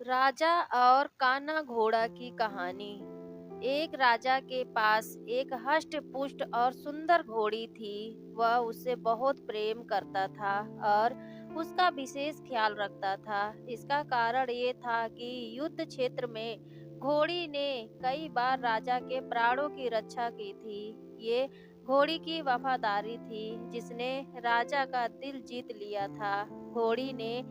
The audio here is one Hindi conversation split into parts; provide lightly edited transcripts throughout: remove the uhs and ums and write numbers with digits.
राजा और काना घोड़ा की कहानी। एक राजा के पास एक हष्ट पुष्ट और सुंदर घोड़ी थी। वह उससे बहुत प्रेम करता था और उसका विशेष ख्याल रखता था। इसका कारण ये था कि युद्ध क्षेत्र में घोड़ी ने कई बार राजा के प्राणों की रक्षा की थी। ये घोड़ी की वफादारी थी जिसने राजा का दिल जीत लिया था। घोड़ी ने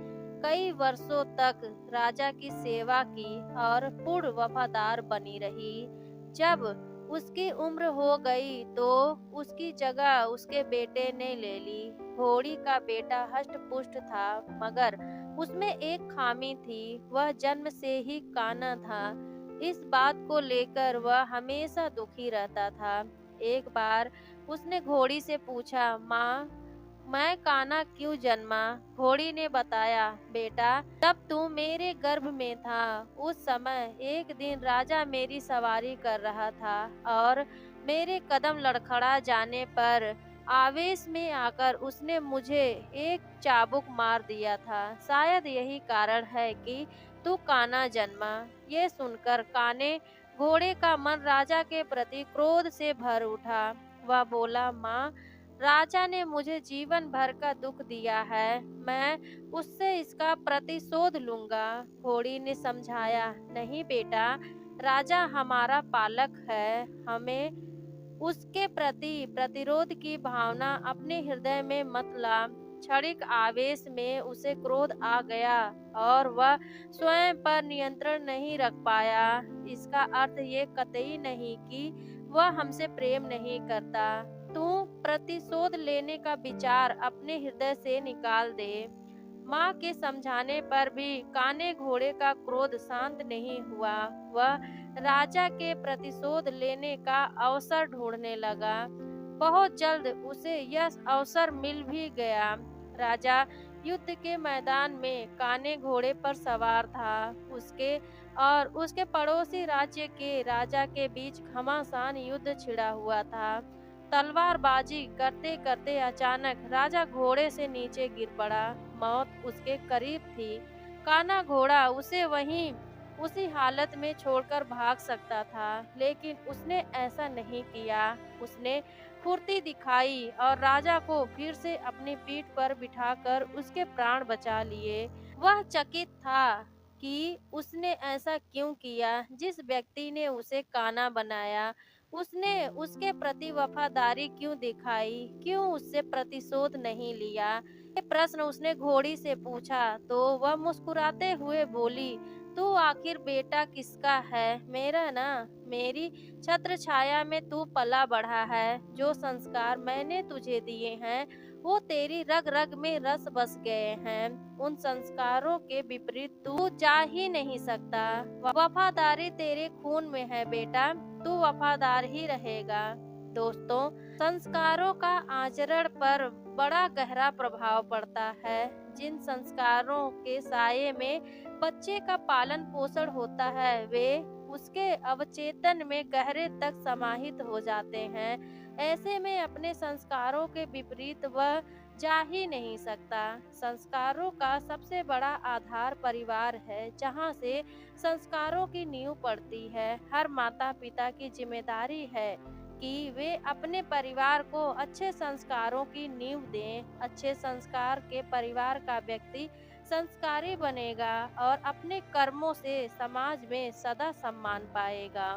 कई वर्षों तक राजा की सेवा की और पूर्ण वफादार बनी रही। जब उसकी उम्र हो गई तो उसकी जगह उसके बेटे ने ले ली। घोड़ी का बेटा हष्ट पुष्ट था, मगर उसमें एक खामी थी, वह जन्म से ही काना था। इस बात को लेकर वह हमेशा दुखी रहता था। एक बार उसने घोड़ी से पूछा, माँ, मैं काना क्यों जन्मा? घोड़ी ने बताया, बेटा, जब तू मेरे गर्भ में था उस समय एक दिन राजा मेरी सवारी कर रहा था और मेरे कदम लड़खड़ा जाने पर आवेश में आकर उसने मुझे एक चाबुक मार दिया था। शायद यही कारण है कि तू काना जन्मा। ये सुनकर काने घोड़े का मन राजा के प्रति क्रोध से भर उठा। वह बोला, माँ, राजा ने मुझे जीवन भर का दुख दिया है, मैं उससे इसका प्रतिशोध लूंगा। घोड़ी ने समझाया, नहीं बेटा, राजा हमारा पालक है, हमें उसके प्रति प्रतिरोध की भावना अपने हृदय में मत ला। क्षणिक आवेश में उसे क्रोध आ गया और वह स्वयं पर नियंत्रण नहीं रख पाया। इसका अर्थ ये कतई नहीं कि वह हमसे प्रेम नहीं करता। तू प्रतिशोध लेने का विचार अपने हृदय से निकाल दे। माँ के समझाने पर भी काने घोड़े का क्रोध शांत नहीं हुआ। वह राजा के प्रतिशोध लेने का अवसर ढूंढने लगा। बहुत जल्द उसे यह अवसर मिल भी गया। राजा युद्ध के मैदान में काने घोड़े पर सवार था। उसके और उसके पड़ोसी राज्य के राजा के बीच घमासान युद्ध छिड़ा हुआ था। तलवारबाजी करते करते अचानक राजा घोड़े से नीचे गिर पड़ा। मौत उसके करीब थी। काना घोड़ा उसे वहीं उसी हालत में छोड़कर भाग सकता था, लेकिन उसने ऐसा नहीं किया। उसने फुर्ती दिखाई और राजा को फिर से अपनी पीठ पर बिठाकर उसके प्राण बचा लिए। वह चकित था कि उसने ऐसा क्यों किया। जिस व्यक्ति ने उसे काना बनाया, उसने उसके प्रति वफादारी क्यों दिखाई, क्यों उससे प्रतिशोध नहीं लिया? ये प्रश्न उसने घोड़ी से पूछा तो वह मुस्कुराते हुए बोली, तू आखिर बेटा किसका है? मेरा ना। मेरी छत्र छाया में तू पला बढ़ा है। जो संस्कार मैंने तुझे दिए हैं वो तेरी रग रग में रस बस गए हैं। उन संस्कारों के विपरीत तू जा ही नहीं सकता। वफादारी तेरे खून में है बेटा, तू वफादार ही रहेगा। दोस्तों, संस्कारों का आचरण पर बड़ा गहरा प्रभाव पड़ता है। जिन संस्कारों के साये में बच्चे का पालन पोषण होता है, वे उसके अवचेतन में गहरे तक समाहित हो जाते हैं। ऐसे में अपने संस्कारों के विपरीत वह जा ही नहीं सकता। संस्कारों का सबसे बड़ा आधार परिवार है, जहाँ से संस्कारों की नींव पड़ती है। हर माता पिता की जिम्मेदारी है कि वे अपने परिवार को अच्छे संस्कारों की नींव दें। अच्छे संस्कार के परिवार का व्यक्ति संस्कारी बनेगा और अपने कर्मों से समाज में सदा सम्मान पाएगा।